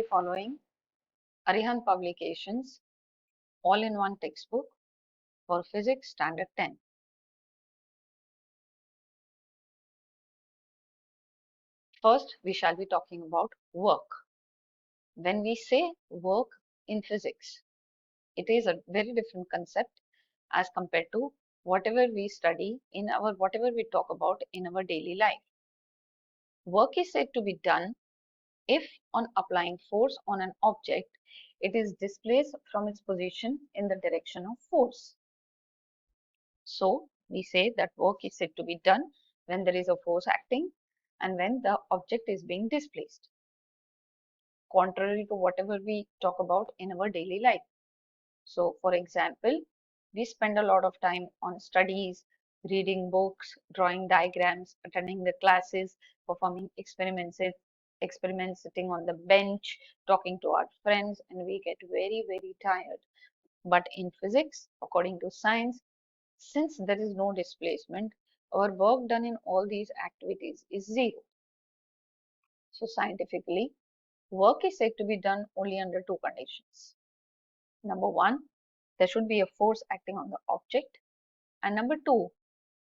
Following Arihant Publications all-in-one textbook for Physics Standard 10. First, we shall be talking about work. When we say work in physics, it is a very different concept as compared to whatever we study in our whatever we talk about in our daily life. Work is said to be done if, on applying force on an object, it is displaced from its position in the direction of force. So, we say that work is said to be done when there is a force acting and when the object is being displaced, contrary to whatever we talk about in our daily life. So, for example, we spend a lot of time on studies, reading books, drawing diagrams, attending the classes, performing experiments, sitting on the bench, talking to our friends, and we get very, very tired. But in physics, according to science, since there is no displacement, our work done in all these activities is zero. So scientifically, work is said to be done only under two conditions. Number one, there should be a force acting on the object. And number two,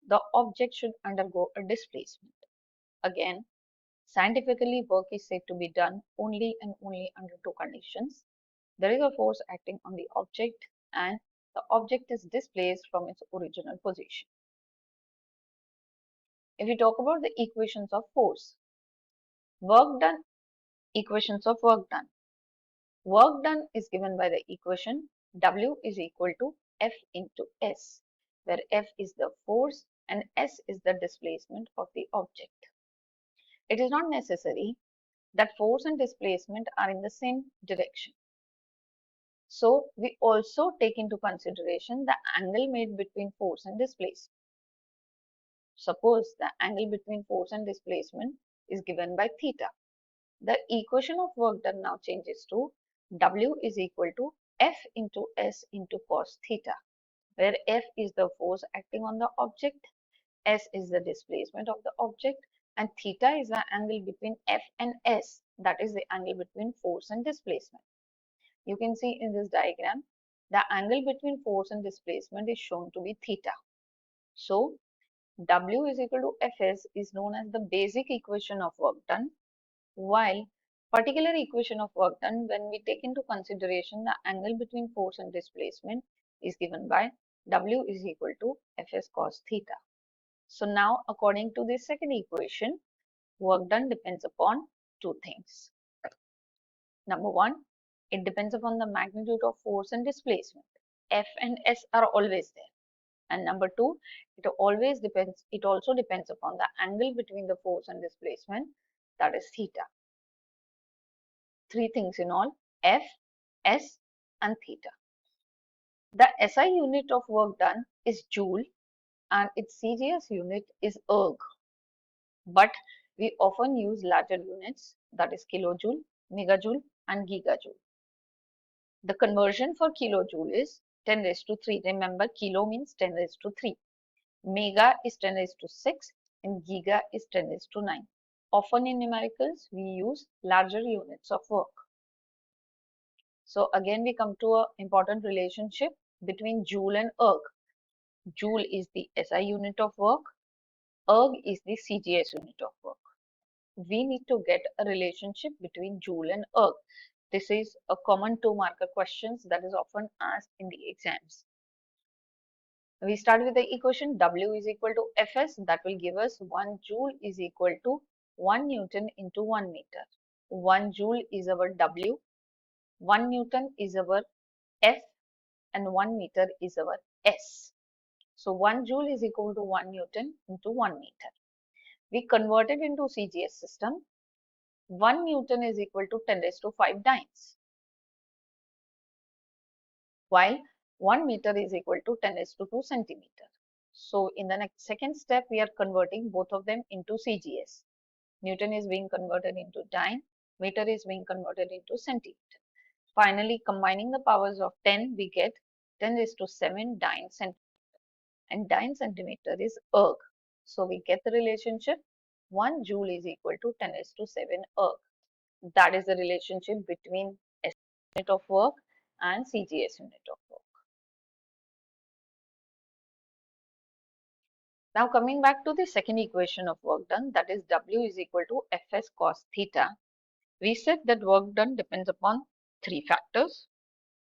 the object should undergo a displacement. Again, scientifically, work is said to be done only and only under two conditions. There is a force acting on the object and the object is displaced from its original position. If we talk about the equations of force, work done, equations of work done. Work done is given by the equation W is equal to F into S, where F is the force and S is the displacement of the object. It is not necessary that force and displacement are in the same direction. So, we also take into consideration the angle made between force and displacement. Suppose the angle between force and displacement is given by theta. The equation of work done now changes to W is equal to F into S into cos theta, where F is the force acting on the object, S is the displacement of the object, and theta is the angle between F and S, that is the angle between force and displacement. You can see in this diagram, the angle between force and displacement is shown to be theta. So, W is equal to Fs is known as the basic equation of work done, while particular equation of work done, when we take into consideration the angle between force and displacement, is given by W is equal to Fs cos theta. So now, according to this second equation, work done depends upon two things. Number one, it depends upon the magnitude of force and displacement. F and S are always there. And number two, it also depends upon the angle between the force and displacement, that is theta. Three things in all: F, S, and theta. The SI unit of work done is joule and its CGS unit is erg. But we often use larger units, that is kilojoule, megajoule, and gigajoule. The conversion for kilojoule is 10 raised to 3. Remember, kilo means 10 raised to 3. Mega is 10 raised to 6 and giga is 10 raised to 9. Often in numericals, we use larger units of work. So again, we come to an important relationship between joule and erg. Joule is the SI unit of work. Erg is the CGS unit of work. We need to get a relationship between joule and erg. This is a common 2-marker questions that is often asked in the exams. We start with the equation W is equal to Fs, that will give us 1 joule is equal to 1 Newton into 1 meter. 1 joule is our W, 1 Newton is our F, and 1 meter is our S. So 1 joule is equal to 1 Newton into 1 meter. We convert it into CGS system. 1 Newton is equal to 10 raised to 5 dynes, while 1 meter is equal to 10 raised to 2 centimeter. So in the next second step, we are converting both of them into CGS. Newton is being converted into dyne, meter is being converted into centimeter. Finally, combining the powers of 10, we get 10 raised to 7 dyne centimeter. And dyne centimeter is erg. So we get the relationship 1 joule is equal to 10 raised to 7 erg. That is the relationship between SI unit of work and CGS unit of work. Now coming back to the second equation of work done, that is W is equal to Fs cos theta. We said that work done depends upon three factors.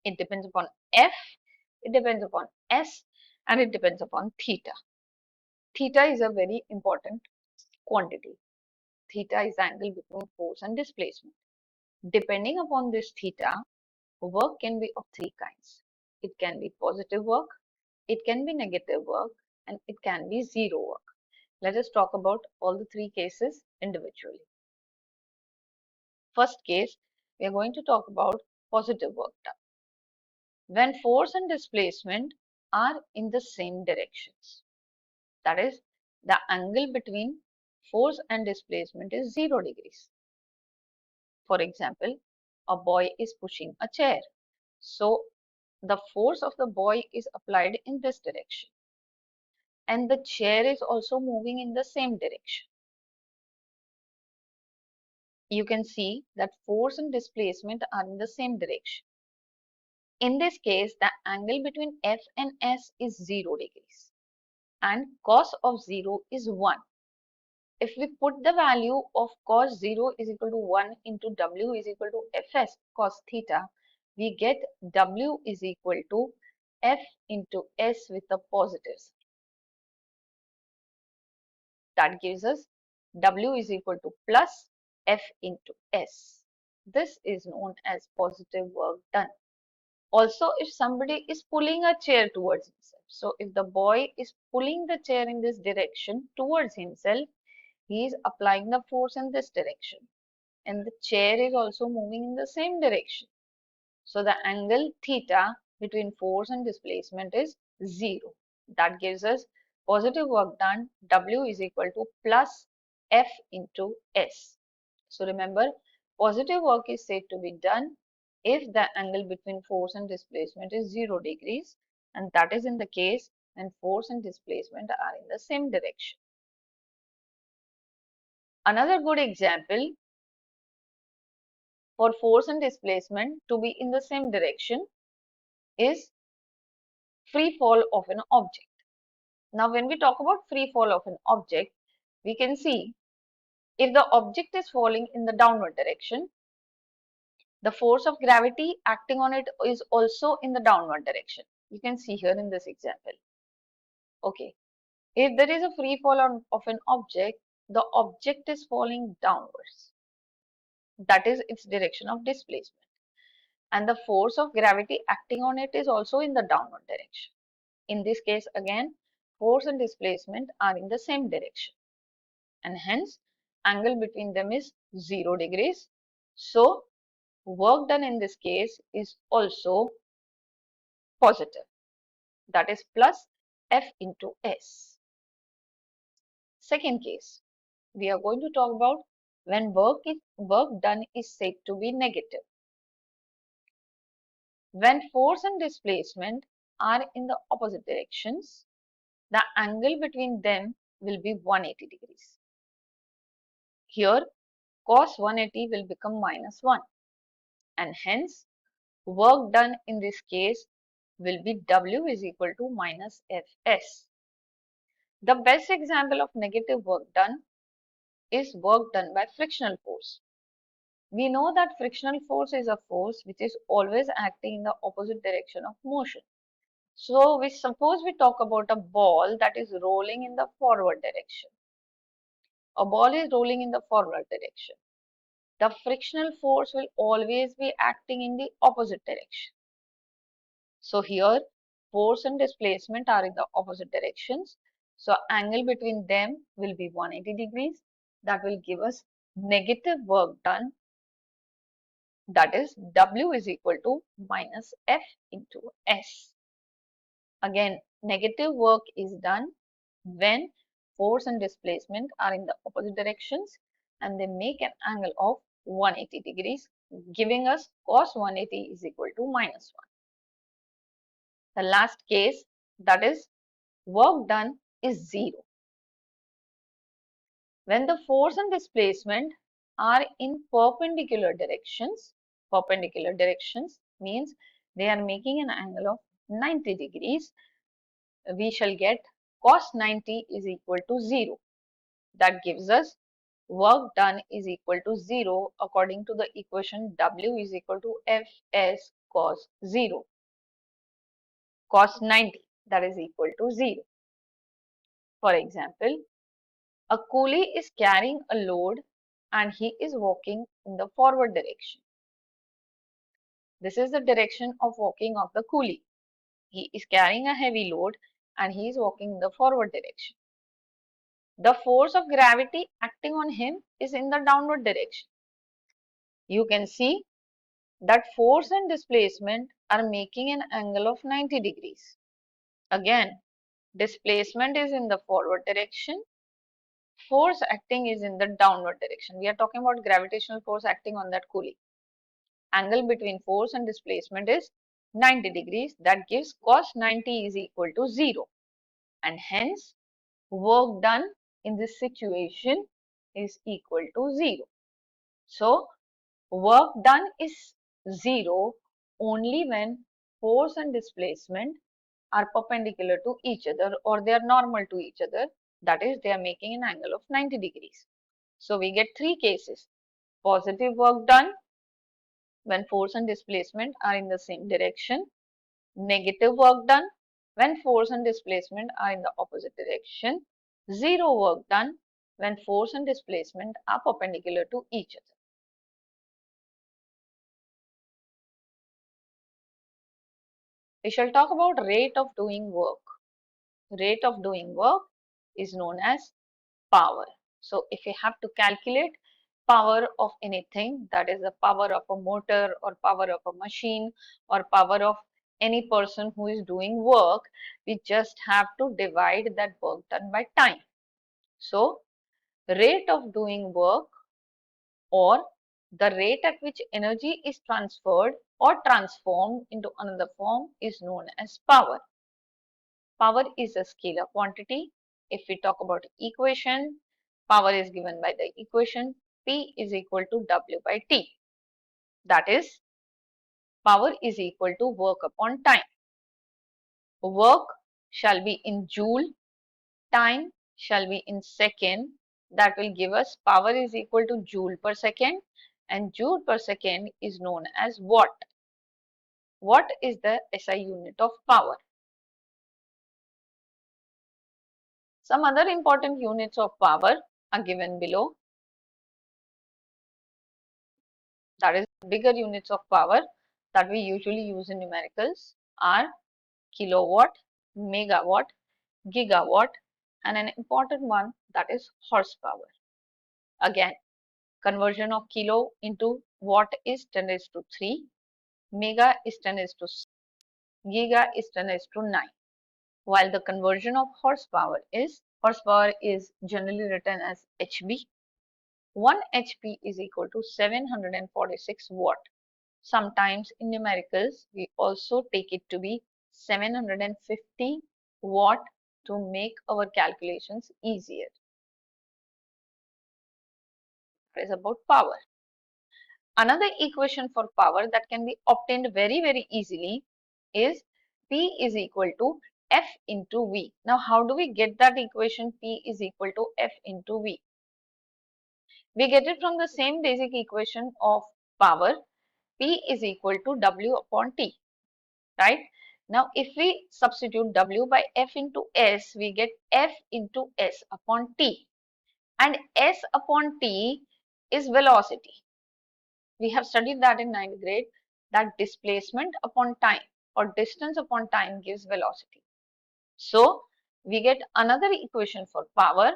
It depends upon F, it depends upon S, and it depends upon theta. Theta is a very important quantity. Theta is the angle between force and displacement. Depending upon this theta, work can be of three kinds. It can be positive work, it can be negative work, and it can be zero work. Let us talk about all the three cases individually. First case, we are going to talk about positive work done. When force and displacement are in the same directions, that is, the angle between force and displacement is 0 degrees. For example, a boy is pushing a chair. So the force of the boy is applied in this direction, and the chair is also moving in the same direction. You can see that force and displacement are in the same direction. In this case, the angle between F and S is 0 degrees and cos of 0 is 1. If we put the value of cos 0 is equal to 1 into W is equal to Fs cos theta, we get W is equal to F into S with the positives. That gives us W is equal to plus F into S. This is known as positive work done. Also, if somebody is pulling a chair towards himself, so if the boy is pulling the chair in this direction towards himself, he is applying the force in this direction, and the chair is also moving in the same direction. So the angle theta between force and displacement is 0. That gives us positive work done, W is equal to plus F into S. So remember, positive work is said to be done if the angle between force and displacement is 0 degrees, and that is in the case when force and displacement are in the same direction. Another good example for force and displacement to be in the same direction is free fall of an object. Now, when we talk about free fall of an object, we can see if the object is falling in the downward direction, the force of gravity acting on it is also in the downward direction. You can see here in this example. Okay, if there is a free fall of an object, the object is falling downwards. That is its direction of displacement. And the force of gravity acting on it is also in the downward direction. In this case, again, force and displacement are in the same direction, and hence angle between them is 0 degrees. So work done in this case is also positive, that is plus F into S. Second case, we are going to talk about when work done is said to be negative. When force and displacement are in the opposite directions, the angle between them will be 180 degrees. Here, cos 180 will become minus 1, and hence work done in this case will be W is equal to minus Fs. The best example of negative work done is work done by frictional force. We know that frictional force is a force which is always acting in the opposite direction of motion. So we suppose we talk about a ball that is rolling in the forward direction. A ball is rolling in the forward direction. The frictional force will always be acting in the opposite direction. So here force and displacement are in the opposite directions. So angle between them will be 180 degrees. That will give us negative work done. That is W is equal to minus F into S. Again, negative work is done when force and displacement are in the opposite directions and they make an angle of 180 degrees, giving us cos 180 is equal to minus 1. The last case, that is work done is 0. When the force and displacement are in perpendicular directions. Perpendicular directions means they are making an angle of 90 degrees. We shall get cos 90 is equal to 0. That gives us work done is equal to 0 according to the equation W is equal to Fs cos 0. Cos 90, that is equal to 0. For example, a coolie is carrying a load and he is walking in the forward direction. This is the direction of walking of the coolie. He is carrying a heavy load and he is walking in the forward direction. The force of gravity acting on him is in the downward direction. You can see that force and displacement are making an angle of 90 degrees. Again, displacement is in the forward direction, force acting is in the downward direction. We are talking about gravitational force acting on that coolie. Angle between force and displacement is 90 degrees. That gives cos 90 is equal to 0. And hence, work done in this situation is equal to 0. So, work done is 0 only when force and displacement are perpendicular to each other or they are normal to each other. That is, they are making an angle of 90 degrees. So, we get three cases. Positive work done when force and displacement are in the same direction. Negative work done when force and displacement are in the opposite direction. Zero work done when force and displacement are perpendicular to each other. We shall talk about rate of doing work. Rate of doing work is known as power. So if we have to calculate power of anything, that is the power of a motor or power of a machine or power of any person who is doing work, we just have to divide that work done by time. So rate of doing work or the rate at which energy is transferred or transformed into another form is known as power. Power is a scalar quantity. If we talk about equation, power is given by the equation P is equal to W by T. That is, power is equal to work upon time. Work shall be in joule, time shall be in second. That will give us power is equal to joule per second, and joule per second is known as watt. What is the SI unit of power? Some other important units of power are given below. That is, bigger units of power that we usually use in numericals are kilowatt, megawatt, gigawatt, and an important one, that is horsepower. Again, conversion of kilo into watt is 10 raised to 3, mega is 10 raised to 6, giga is 10 raised to 9. While the conversion of horsepower is generally written as HP. 1 HP is equal to 746 watt. Sometimes in numericals, we also take it to be 750 watt to make our calculations easier. That is about power. Another equation for power that can be obtained very easily is P is equal to F into V. Now, how do we get that equation P is equal to F into V? We get it from the same basic equation of power. P is equal to W upon T, right? Now, if we substitute W by F into S, we get F into S upon T. And S upon T is velocity. We have studied that in 9th grade, that displacement upon time or distance upon time gives velocity. So, we get another equation for power.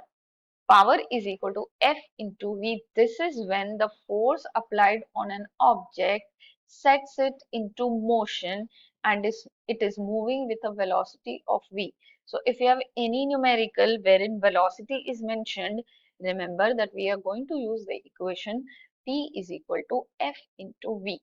Power is equal to F into V. This is when the force applied on an object sets it into motion and it is moving with a velocity of V. So if you have any numerical wherein velocity is mentioned, remember that we are going to use the equation P is equal to F into V.